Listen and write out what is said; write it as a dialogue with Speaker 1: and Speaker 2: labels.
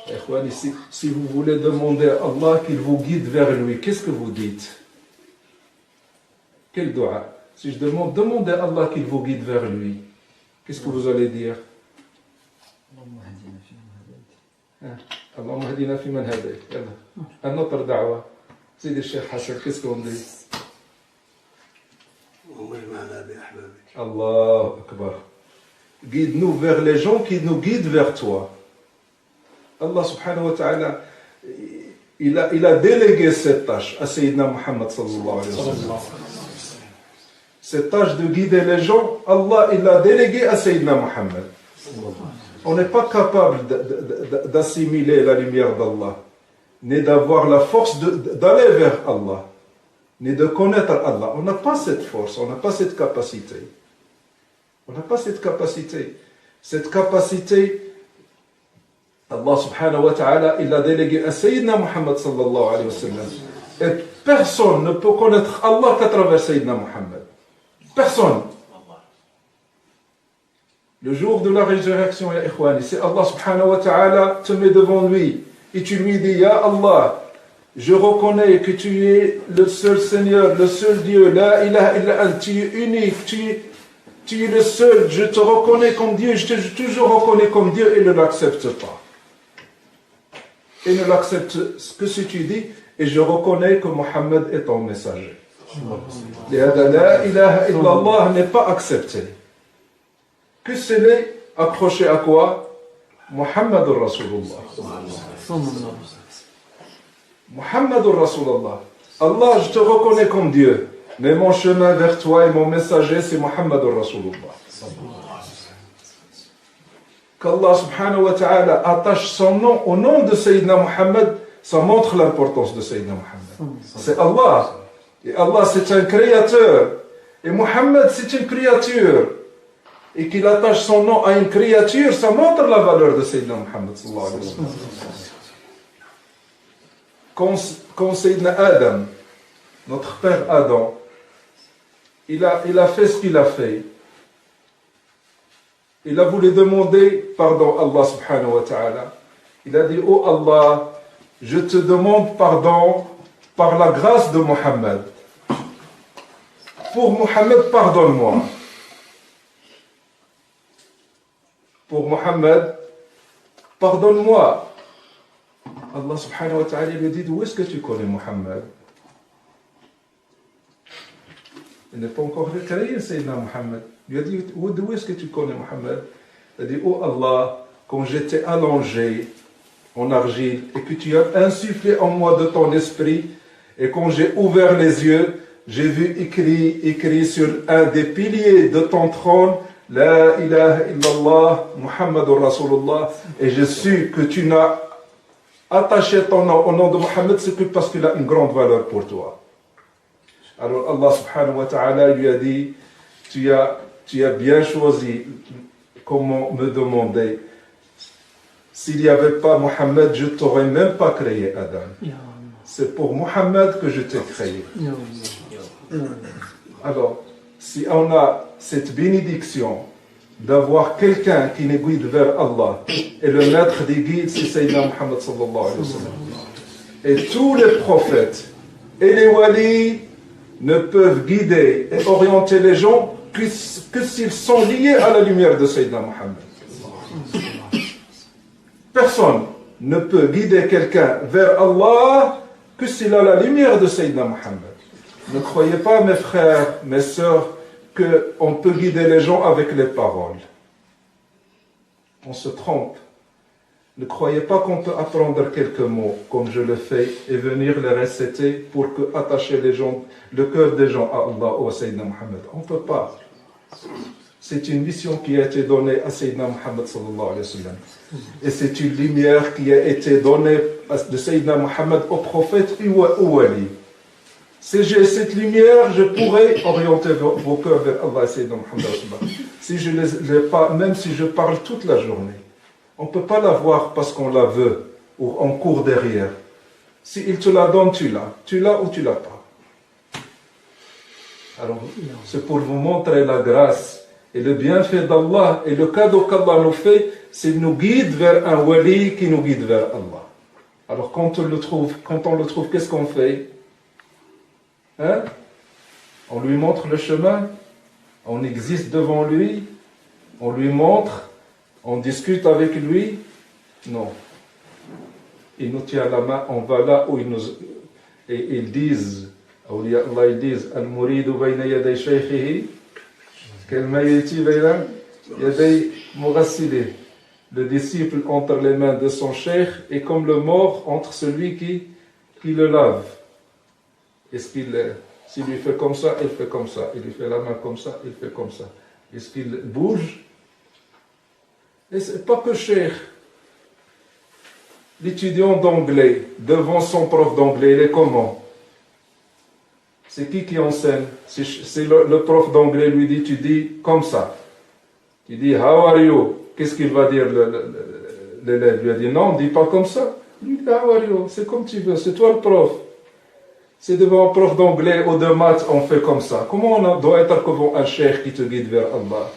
Speaker 1: Ikhwan, si vous voulez demander à Allah qu'il vous guide vers lui, qu'est-ce que vous dites? Quel dua? Si je demandez à Allah qu'il vous guide vers lui, qu'est-ce que vous allez dire? Allahumma hadina fi man hadayt. Un autre da'wa. C'est le Cheikh Hassan, qu'est-ce qu'on dit? Allah Akbar. Guide-nous vers les gens qui nous guident vers toi. Allah subhanahu wa ta'ala, il a délégué cette tâche à Sayyidina Muhammad sallallahu alayhi wa sallam. Cette tâche de guider les gens, Allah il l'a délégué à Sayyidina Muhammad. On n'est pas capable d'assimiler la lumière d'Allah, ni d'avoir la force d'aller vers Allah, ni de connaître Allah. On n'a pas cette force, on n'a pas cette capacité. On n'a pas cette capacité. Cette capacité, Allah subhanahu wa ta'ala, il l'a délégué à Sayyidina Muhammad sallallahu alayhi wa sallam. Et personne ne peut connaître Allah qu'à travers Sayyidina Muhammad. Personne. Le jour de la résurrection, ya ikhwani, c'est Allah subhanahu wa ta'ala te met devant lui et tu lui dis, Ya Allah, je reconnais que tu es le seul Seigneur, le seul Dieu, la ilaha illa ant, tu es unique, tu es le seul, je te reconnais comme Dieu, je te toujours reconnais comme Dieu et ne l'accepte pas. Et ne l'accepte que si tu dis, et je reconnais que Mohammed est ton messager. La ilaha illallah n'est pas accepté. Que ce n'est accroché à quoi? Muhammadur Rasulullah. Muhammadur Rasulullah. Allah, je te reconnais comme Dieu, mais mon chemin vers toi et mon messager, c'est Muhammadur Rasulullah. Qu'Allah subhanahu wa ta'ala attache son nom au nom de Sayyidina Muhammad, ça montre l'importance de Sayyidina Muhammad. C'est Allah. Et Allah, c'est un créateur. Et Muhammad, c'est une créature. Et qu'il attache son nom à une créature, ça montre la valeur de Sayyidina Muhammad sallallahu alayhi wa sallam. Quand Sayyidina Adam, notre père Adam, il a fait ce qu'il a fait. Il a voulu demander pardon à Allah subhanahu wa ta'ala. Il a dit, oh Allah, je te demande pardon par la grâce de Muhammad. Pour Muhammad, pardonne-moi. Pour Muhammad, pardonne-moi. Allah subhanahu wa ta'ala lui dit, où est-ce que tu connais Muhammad? Il n'est pas encore créé, Sayyidina Muhammad. Il lui a dit, d'où est-ce que tu connais Muhammad? Il a dit, oh Allah, quand j'étais allongé en argile et que tu as insufflé en moi de ton esprit, et quand j'ai ouvert les yeux, j'ai vu écrit sur un des piliers de ton trône, La ilaha illallah, Muhammadur Rasulullah, et je suis que tu n'as attaché ton nom au nom de Muhammad, c'est que parce qu'il a une grande valeur pour toi. Alors Allah subhanahu wa ta'ala lui a dit, tu as bien choisi comment me demander. S'il n'y avait pas Muhammad, je ne t'aurais même pas créé Adam. C'est pour Muhammad que je t'ai créé. Alors, si on a cette bénédiction d'avoir quelqu'un qui nous guide vers Allah, et le maître des guides, c'est Sayyidina Muhammad sallallahu alayhi wa sallam. Et tous les prophètes et les walis ne peuvent guider et orienter les gens que s'ils sont liés à la lumière de Sayyidina Muhammad. Personne ne peut guider quelqu'un vers Allah que s'il a la lumière de Sayyidina Muhammad. Ne croyez pas, mes frères, mes sœurs, qu'on peut guider les gens avec les paroles. On se trompe. Ne croyez pas qu'on peut apprendre quelques mots, comme je le fais, et venir les réciter pour attacher les gens, le cœur des gens à Allah ou à Sayyidina Muhammad. On ne peut pas. C'est une mission qui a été donnée à Sayyidina Muhammad sallallahu alayhi wa sallam. Et c'est une lumière qui a été donnée de Sayyidina Muhammad au prophète ou au wali. Si j'ai cette lumière, je pourrais orienter vos cœurs vers Allah et Sayyidina Muhammad. Si je ne l'ai pas, même si je parle toute la journée, on ne peut pas la voir parce qu'on la veut ou on court derrière. Si il te la donne, tu l'as. Tu l'as ou tu l'as pas. Alors, c'est pour vous montrer la grâce Et le bienfait d'Allah et le cadeau qu'Allah nous fait, c'est de nous guider vers un wali qui nous guide vers Allah. Alors quand on le trouve, qu'est-ce qu'on fait? Hein? On lui montre le chemin, on existe devant lui, on lui montre, on discute avec lui. Non. Il nous tient la main, on va là où ils disent, Allah, ils disent, Al-Muridu bayna yaday shaykhihi, Kal-Mayiti bayna yaday Mughassili. Le disciple entre les mains de son cheikh est comme le mort entre celui qui le lave. Est-ce s'il lui fait comme ça, il fait comme ça. Il lui fait la main comme ça, il fait comme ça. Est-ce qu'il bouge? Et c'est pas que cheikh. L'étudiant d'anglais, devant son prof d'anglais, il est comment? C'est qui enseigne? C'est le prof d'anglais lui dit, tu dis comme ça. Tu dis, how are you? Qu'est-ce qu'il va dire l'élève? Lui a dit, non, dis pas comme ça. Lui dit, how are you? C'est comme tu veux, c'est toi le prof. C'est devant un prof d'anglais ou de maths, on fait comme ça. Comment on doit être devant un cheikh qui te guide vers Allah?